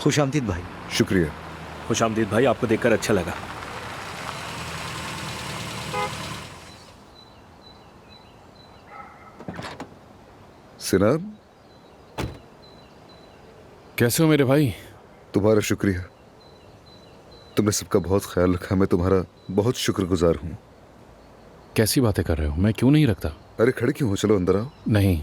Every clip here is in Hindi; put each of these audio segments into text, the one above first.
खुशामदीद भाई। शुक्रिया। खुशामदीद भाई, आपको देखकर अच्छा लगा। सिनान, कैसे हो मेरे भाई? तुम्हारा शुक्रिया। तुमने सबका बहुत ख्याल रखा। मैं तुम्हारा बहुत शुक्रगुजार हूँ। कैसी बातें कर रहे हो? मैं क्यों नहीं रखता? अरे खड़े क्यों हो? चलो अंदर आओ। नहीं,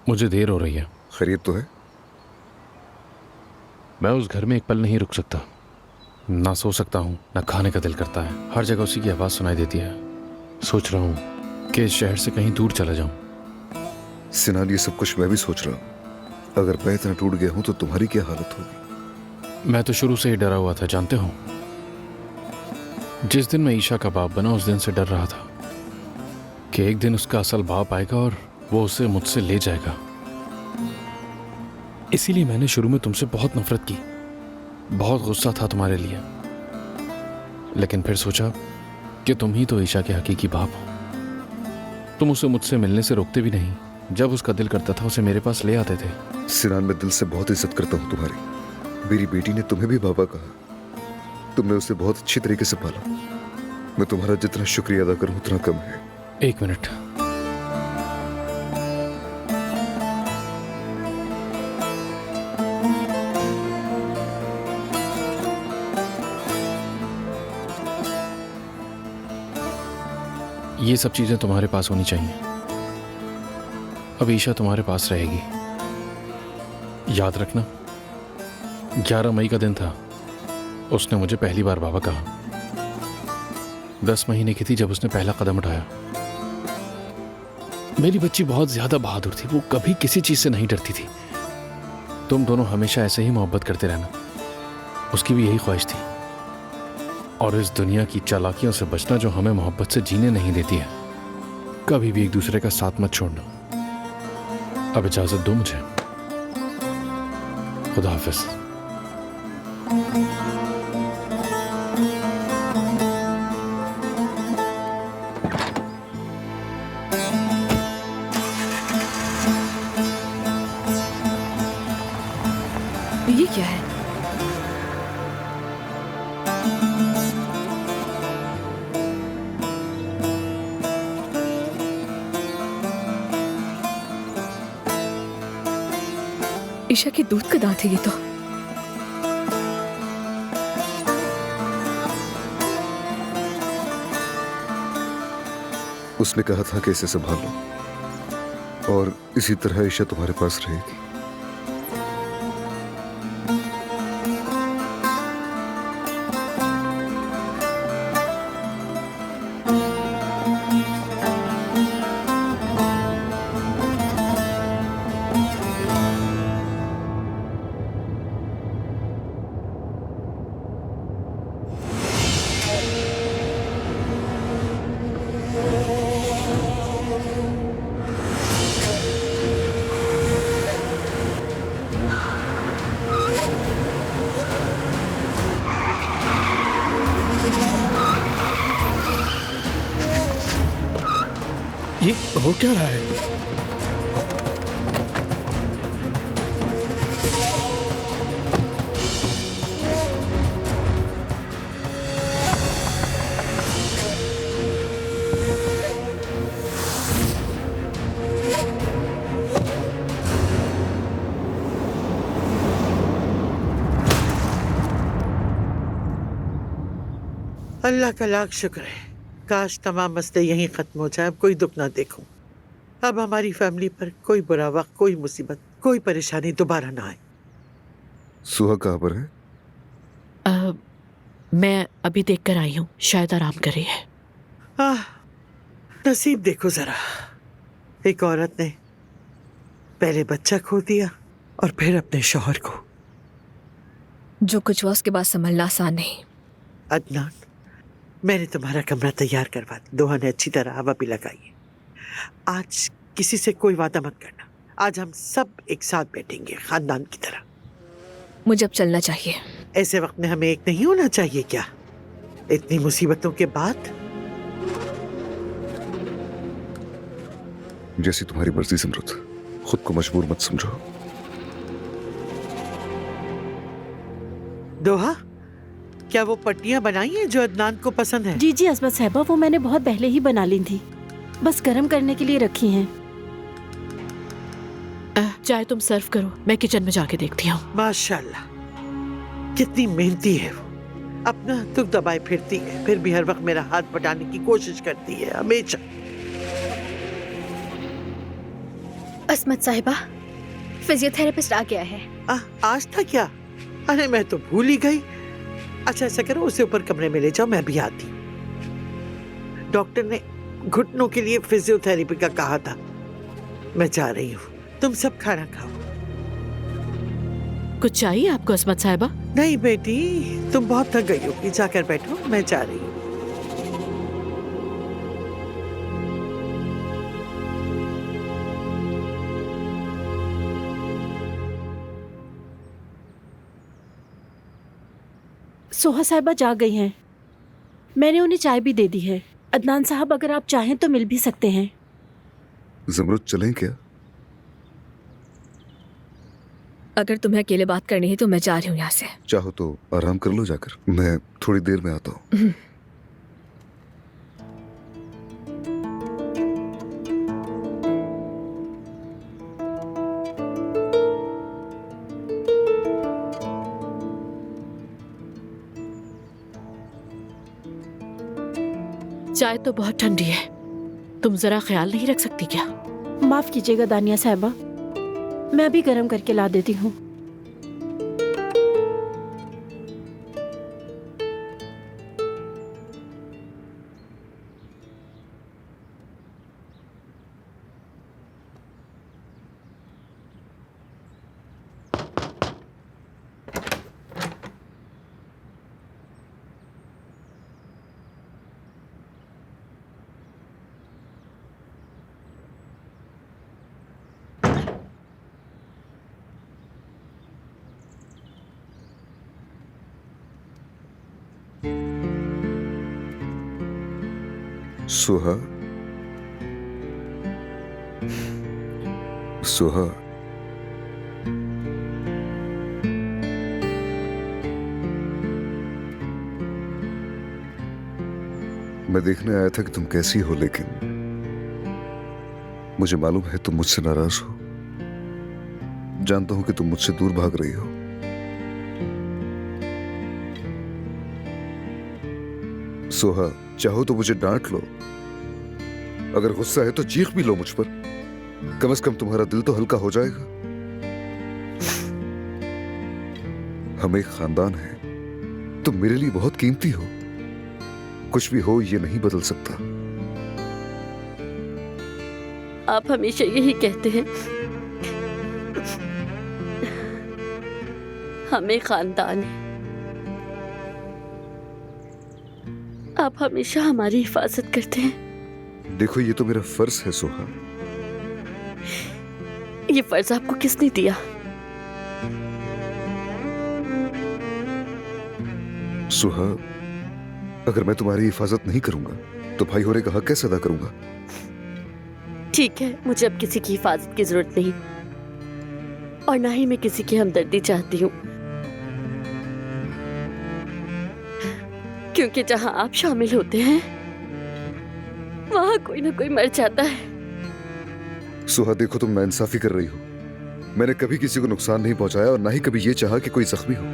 मुझे देर हो रही है। खैरियत तो है? मैं उस घर में एक पल नहीं रुक सकता। ना सो सकता हूँ, ना खाने का दिल करता है। हर जगह उसी की आवाज़ सुनाई देती है। सोच रहा हूँ कि इस शहर से कहीं दूर चला जाऊँ। सिनान, ये सब कुछ मैं भी सोच रहा हूँ। अगर मैं इतना टूट गया हूँ तो तुम्हारी क्या हालत होगी? मैं तो शुरू से ही डरा हुआ था, जानते हो। जिस दिन मैं ईशा का बाप बना, उस दिन से डर रहा था कि एक दिन उसका असल बाप आएगा और वो उसे मुझसे ले जाएगा। इसीलिए मैंने शुरू में तुमसे बहुत नफरत की, बहुत गुस्सा था तुम्हारे लिए। लेकिन फिर सोचा कि तुम ही तो ईशा के हकीकी बाप हो। तुम उसे मुझसे मिलने से रोकते भी नहीं। जब उसका दिल करता था उसे मेरे पास ले आते थे। सिनान, मैं दिल से बहुत इज्जत करता हूँ तुम्हारी। मेरी बेटी ने तुम्हें भी बाबा कहा। तुमने उसे बहुत अच्छी तरीके से पाला। मैं तुम्हारा जितना शुक्रिया अदा करूँ उतना कम है। एक मिनट। ये सब चीजें तुम्हारे पास होनी चाहिए। अब ईशा तुम्हारे पास रहेगी। याद रखना, 11 मई का दिन था। उसने मुझे पहली बार बाबा कहा। 10 महीने की थी जब उसने पहला कदम उठाया। मेरी बच्ची बहुत ज्यादा बहादुर थी। वो कभी किसी चीज से नहीं डरती थी। तुम दोनों हमेशा ऐसे ही मोहब्बत करते रहना। उसकी भी यही ख्वाहिश थी। और इस दुनिया की चालाकियों से बचना जो हमें मोहब्बत से जीने नहीं देती है। कभी भी एक दूसरे का साथ मत छोड़ना। अब इजाजत दो मुझे। खुदा हाफिज। ये क्या है? ईशा के दूध का दांत है ये तो। उसने कहा था कि इसे संभालो और इसी तरह ईशा तुम्हारे पास रहेगी। ये हो क्या रहा है? अल्लाह का लाख शुक्र है। काश तमाम मसले यहीं खत्म हो जाए, अब कोई दुख ना देखूं। अब हमारी फैमिली पर कोई बुरा वक्त, कोई मुसीबत, कोई परेशानी दोबारा ना आए। सुहा कहाँ पर है? मैं अभी देखकर आई हूँ, शायद आराम कर रही है। नसीब देखो जरा। एक औरत ने पहले बच्चा खो दिया और फिर अपने शौहर को। जो कुछ हुआ उसके बाद संभलना आसान नहीं। अदनान, मैंने तुम्हारा कमरा तैयार करवा दिया। दोहा ने अच्छी तरह हवा भी लगाई है। आज किसी से कोई वादा मत करना। आज हम सब एक साथ बैठेंगे खानदान की तरह। मुझे अब चलना चाहिए। ऐसे वक्त में हमें एक नहीं होना चाहिए क्या? इतनी मुसीबतों के बाद। जैसी तुम्हारी मर्जी सिमरत, खुद को मजबूर मत समझो। दोहा, क्या वो पट्टियां बनाई हैं जो अदनान को पसंद है? जी जी असमत साहिबा, वो मैंने बहुत पहले ही बना ली थी, बस गर्म करने के लिए रखी हैं। चाय तुम सर्व करो, मैं किचन में जाके देखती हूँ। माशाल्लाह, कितनी मेहनती है वो। अपना दुख दबाए फिरती है, फिर भी हर वक्त मेरा हाथ बटाने की कोशिश करती है हमेशा। असमत साहिबा, फिजियोथेरेपिस्ट आ गया है। आज था क्या? अरे मैं तो भूल ही गई। अच्छा ऐसा करो, उसे ऊपर कमरे में ले जाओ, मैं भी आती। डॉक्टर ने घुटनों के लिए फिजियोथेरेपी का कहा था। मैं जा रही हूँ, तुम सब खाना खाओ। कुछ चाहिए आपको असमत साहिबा? नहीं बेटी, तुम बहुत थक गई होगी, जाकर बैठो, मैं जा रही हूँ। सोहा साहिबा जाग गई हैं, मैंने उन्हें चाय भी दे दी है। अदनान साहब, अगर आप चाहें तो मिल भी सकते हैं। जमरुद चलें क्या? अगर तुम्हें अकेले बात करनी है तो मैं जा रही हूँ यहाँ से। चाहो तो आराम कर लो जाकर, मैं थोड़ी देर में आता हूँ। चाय तो बहुत ठंडी है, तुम जरा ख्याल नहीं रख सकती क्या? माफ कीजिएगा दानिया साहिबा, मैं अभी गर्म करके ला देती हूँ। सुहा, सुहा, मैं देखने आया था कि तुम कैसी हो, लेकिन मुझे मालूम है तुम मुझसे नाराज हो। जानता हूं कि तुम मुझसे दूर भाग रही हो। सोहा, चाहो तो मुझे डांट लो, अगर गुस्सा है तो चीख भी लो मुझ पर। कम से कम तुम्हारा दिल तो हल्का हो जाएगा। हम एक खानदान है, तुम मेरे लिए बहुत कीमती हो। कुछ भी हो, ये नहीं बदल सकता। आप हमेशा यही कहते हैं, हमें खानदान है। आप हमेशा हमारी हिफाजत करते हैं। देखो, ये तो मेरा फर्ज है सोहा। ये फर्ज आपको किसने दिया? सुहा, अगर मैं तुम्हारी हिफाजत नहीं करूंगा तो भाई होने का हक कैसे अदा करूंगा? ठीक है, मुझे अब किसी की हिफाजत की जरूरत नहीं, और ना ही मैं किसी की हमदर्दी चाहती हूँ, क्योंकि जहां आप शामिल होते हैं वहां कोई ना कोई मर जाता है। सुहा, देखो तुम नाइंसाफी कर रही हो। मैंने कभी किसी को नुकसान नहीं पहुंचाया और ना ही कभी ये चाहा कि कोई जख्मी हो।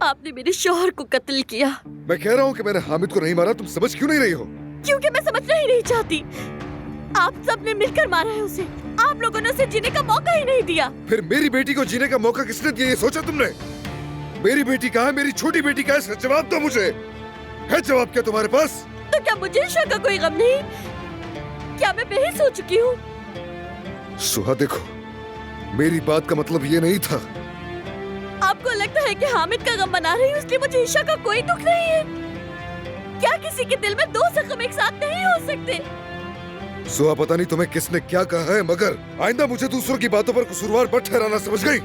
आपने मेरे शौहर को कत्ल किया। मैं कह रहा हूं कि मैंने हामिद को नहीं मारा, तुम समझ क्यों नहीं रही हो? क्योंकि मैं समझना ही नहीं चाहती। आप सबने मिलकर मारा है उसे। आप लोगों ने उसे जीने का मौका ही नहीं दिया। फिर मेरी बेटी को जीने का मौका किसने दिया, ये सोचा तुमने? मेरी बेटी कहाँ है? मेरी छोटी बेटी कहाँ है? इसका जवाब दो मुझे। है जवाब क्या तुम्हारे पास? तो क्या मुझे ईशा का कोई गम नहीं? क्या मैं बेहिस हो चुकी हूँ? सुहा, देखो, मेरी बात का मतलब ये नहीं था। आपको लगता है कि हामिद का गम मना रही हूँ इसलिए मुझे ईशा का कोई दुख नहीं है? क्या किसी के दिल में दो जख्म एक साथ नहीं हो सकते? सुहा, पता नहीं तुम्हें किसने क्या कहा है, मगर आइंदा मुझे दूसरों की बातों पर कसूरवार मत ठहराना, समझ गई?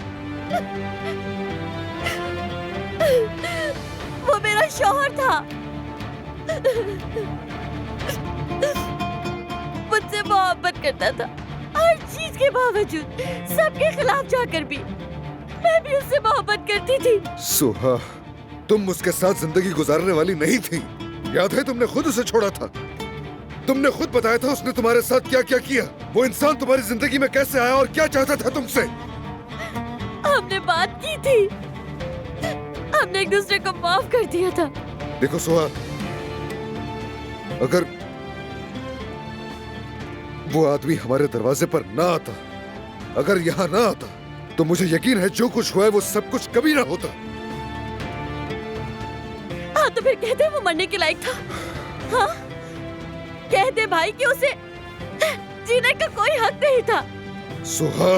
वो मेरा शौहर था, मुझसे मोहब्बत करता था, हर चीज के बावजूद, सबके खिलाफ जाकर भी। मैं भी उससे मोहब्बत करती थी। सुहा, तुम उसके साथ जिंदगी गुजारने वाली नहीं थी। याद है तुमने खुद उसे छोड़ा था। तुमने खुद बताया था उसने तुम्हारे साथ क्या क्या किया। वो इंसान तुम्हारी जिंदगी में कैसे आया और क्या चाहता था तुमसे। हमने बात की थी, हमने एक दूसरे को माफ कर दिया था। देखो सुहा, अगर वो आदमी हमारे दरवाजे पर ना आता, अगर यहाँ ना आता, तो मुझे यकीन है जो कुछ हुआ है वो सब कुछ कभी ना होता। हाँ तो फिर कहते वो मरने के लायक था। हाँ कहते भाई कि उसे जीने का कोई हक नहीं था। सुहा,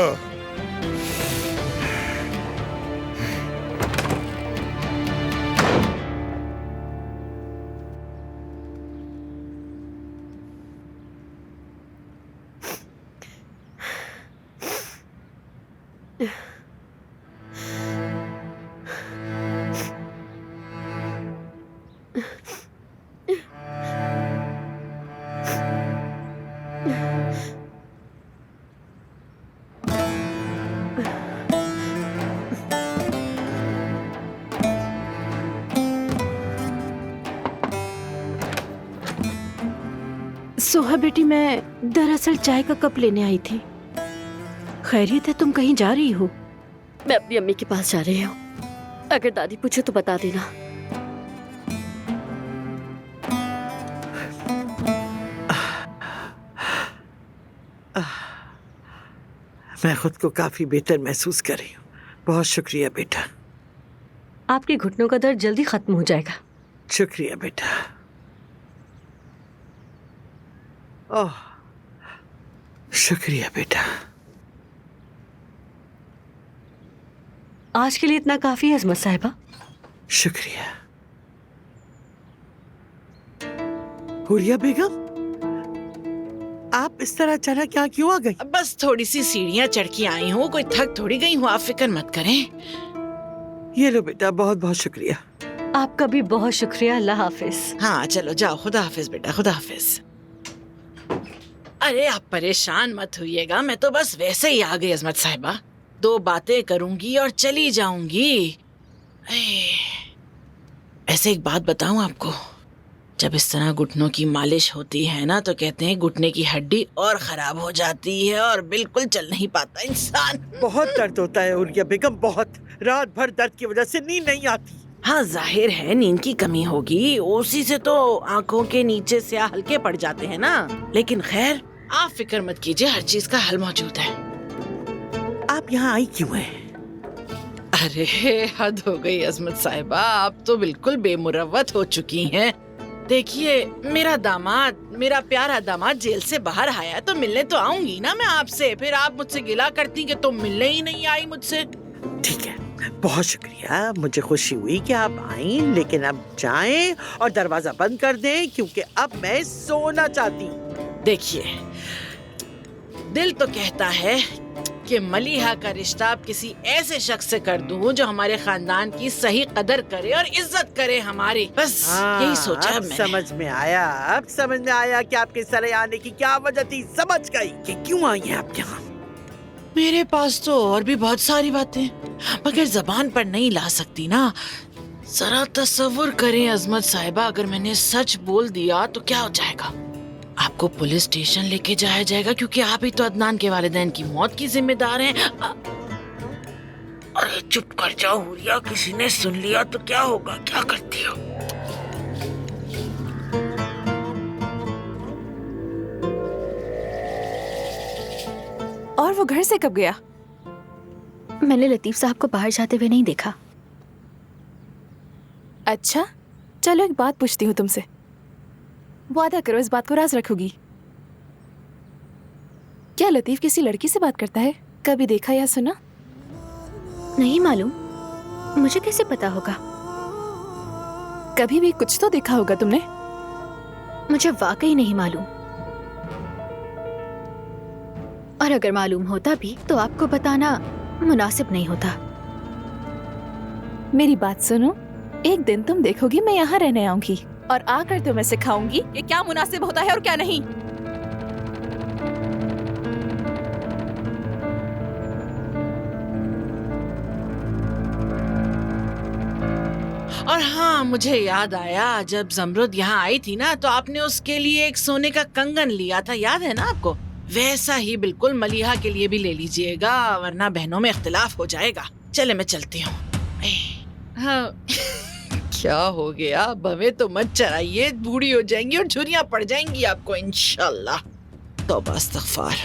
सोहा बेटी, मैं दरअसल चाय का कप लेने आई थी। खैरियत है? तुम कहीं जा रही हो? मैं अपनी अम्मी के पास जा रही हूँ। अगर दादी पूछे तो बता देना। मैं खुद को काफी बेहतर महसूस कर रही हूँ। बहुत शुक्रिया बेटा। आपके घुटनों का दर्द जल्दी खत्म हो जाएगा। शुक्रिया बेटा। ओह, शुक्रिया बेटा। आज के लिए इतना काफी है अजमत साहिबा। शुक्रिया। हुरिया बेगम, आप इस तरह अचानक यहाँ क्यों आ गई? बस थोड़ी सी सीढ़ियाँ चढ़ के आई हूँ, कोई थक थोड़ी गई हूँ, आप फिक्र मत करें। ये लो बेटा, बहुत बहुत शुक्रिया। आपका भी बहुत शुक्रिया। अल्लाह हाफिज। हाँ चलो जाओ, खुदा हाफिज बेटा, खुदा हाफिज। अरे आप परेशान मत होइएगा, मैं तो बस वैसे ही आ गई अजमत साहिबा। 2 बातें करूंगी और चली जाऊंगी। ऐसे एक बात बताऊं आपको, जब इस तरह घुटनों की मालिश होती है ना, तो कहते हैं घुटने की हड्डी और खराब हो जाती है और बिल्कुल चल नहीं पाता इंसान। बहुत दर्द होता है हुरिया बेगम, बहुत। रात भर दर्द की वजह से नींद नहीं आती। हाँ जाहिर है नींद की कमी होगी, उसी से तो आंखों के नीचे से हल्के पड़ जाते हैं ना। लेकिन खैर आप फिक्र मत कीजिए, हर चीज का हल मौजूद है। आप यहाँ आई क्यों हैं? अरे हद हो गई अजमत साहिबा, आप तो बिल्कुल बेमुरव्वत हो चुकी हैं। देखिए मेरा दामाद, मेरा प्यारा दामाद जेल से बाहर आया है, तो मिलने तो आऊंगी ना मैं आपसे। फिर आप मुझसे गिला करती कि तुम मिलने ही नहीं आई मुझसे। ठीक है, बहुत शुक्रिया। मुझे खुशी हुई कि आप आई, लेकिन अब जाएं और दरवाजा बंद कर दें, क्योंकि अब मैं सोना चाहती हूँ। देखिए दिल तो कहता है कि मलिहा का रिश्ता आप किसी ऐसे शख्स से कर दूं जो हमारे खानदान की सही कदर करे और इज्जत करे हमारी। बस यही सोचा अब मैंने। समझ में आया, अब समझ में आया कि आपके सरे आने की क्या वजह थी। समझ गई कि क्यों आई हैं आप यहाँ। मेरे पास तो और भी बहुत सारी बातें, मगर जबान पर नहीं ला सकती ना। जरा तसव्वुर करें अजमत साहिबा, अगर मैंने सच बोल दिया तो क्या हो जाएगा? आपको पुलिस स्टेशन लेके जाया जाएगा, क्योंकि आप ही तो अदनान के वालिदैन की मौत की जिम्मेदार हैं। अरे चुप कर जाओ हुरिया, किसी ने सुन लिया तो क्या होगा? क्या करती हो? और वो घर से कब गया? मैंने लतीफ साहब को बाहर जाते हुए नहीं देखा। अच्छा चलो, एक बात पूछती हूँ तुमसे। वादा करो इस बात को राज रखोगी। क्या लतीफ किसी लड़की से बात करता है? कभी देखा या सुना? नहीं मालूम, मुझे कैसे पता होगा? कभी भी कुछ तो देखा होगा तुमने। मुझे वाकई नहीं मालूम, और अगर मालूम होता भी तो आपको बताना मुनासिब नहीं होता। मेरी बात सुनो, एक दिन तुम देखोगी मैं यहाँ रहने आऊंगी और आकर तुम्हें सिखाऊंगी कि क्या मुनासिब होता है और क्या नहीं। और हाँ, मुझे याद आया, जब जमरुद यहाँ आई थी ना तो आपने उसके लिए एक सोने का कंगन लिया था, याद है ना आपको? वैसा ही बिल्कुल मलिहा के लिए भी ले लीजिएगा, वरना बहनों में इख्तिलाफ हो जाएगा। चले मैं चलती हूँ। हाँ। क्या हो गया? अब हमें तो मत चराइए, बूढ़ी हो जाएंगी और झुर्रियाँ पड़ जाएंगी आपको इंशाल्लाह। तौबा इस्तग़फ़ार।